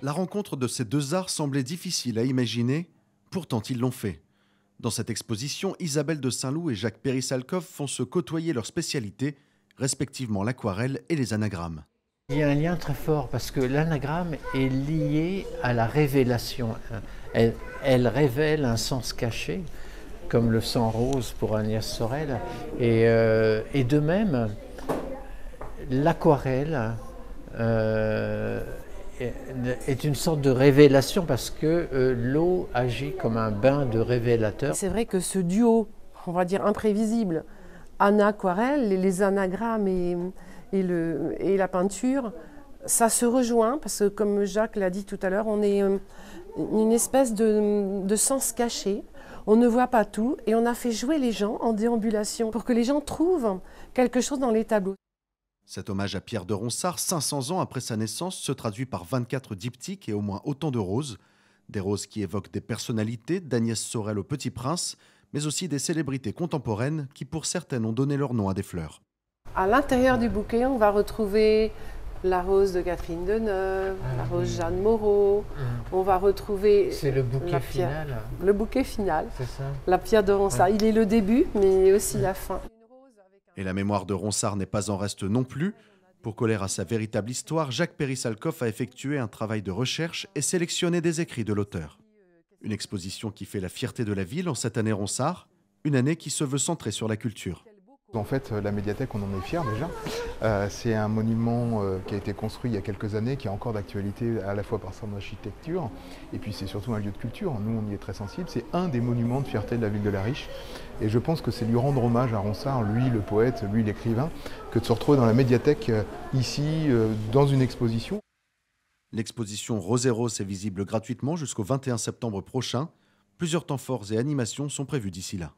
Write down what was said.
La rencontre de ces deux arts semblait difficile à imaginer, pourtant ils l'ont fait. Dans cette exposition, Isabelle de Saint-Loup et Jacques Périssalkov font se côtoyer leurs spécialités, respectivement l'aquarelle et les anagrammes. Il y a un lien très fort parce que l'anagramme est lié à la révélation. Elle révèle un sens caché, comme le sang rose pour Agnès Sorel. Et de même, l'aquarelle est une sorte de révélation parce que l'eau agit comme un bain de révélateur. C'est vrai que ce duo, on va dire imprévisible, Anna-aquarelle, les anagrammes et la peinture, ça se rejoint parce que comme Jacques l'a dit tout à l'heure, on est une espèce de sens caché. On ne voit pas tout et on a fait jouer les gens en déambulation pour que les gens trouvent quelque chose dans les tableaux. Cet hommage à Pierre de Ronsard, 500 ans après sa naissance, se traduit par 24 diptyques et au moins autant de roses. Des roses qui évoquent des personnalités, d'Agnès Sorel au Petit Prince, mais aussi des célébrités contemporaines qui pour certaines ont donné leur nom à des fleurs. À l'intérieur du bouquet, on va retrouver la rose de Catherine Deneuve, la rose Jeanne Moreau. On va retrouver C'est le bouquet final. Le bouquet final, C'est ça. la pierre de Ronsard. Il est le début, mais aussi la fin. Et la mémoire de Ronsard n'est pas en reste non plus. Pour coller à sa véritable histoire, Jacques Périssalkov a effectué un travail de recherche et sélectionné des écrits de l'auteur. Une exposition qui fait la fierté de la ville en cette année Ronsard, une année qui se veut centrée sur la culture. En fait, la médiathèque, on en est fiers déjà. C'est un monument qui a été construit il y a quelques années, qui est encore d'actualité à la fois par son architecture, et puis c'est surtout un lieu de culture. Nous, on y est très sensibles. C'est un des monuments de fierté de la ville de La Riche. Et je pense que c'est lui rendre hommage à Ronsard, lui le poète, lui l'écrivain, que de se retrouver dans la médiathèque ici, dans une exposition. L'exposition Rose et Rose est visible gratuitement jusqu'au 21 septembre prochain. Plusieurs temps forts et animations sont prévus d'ici là.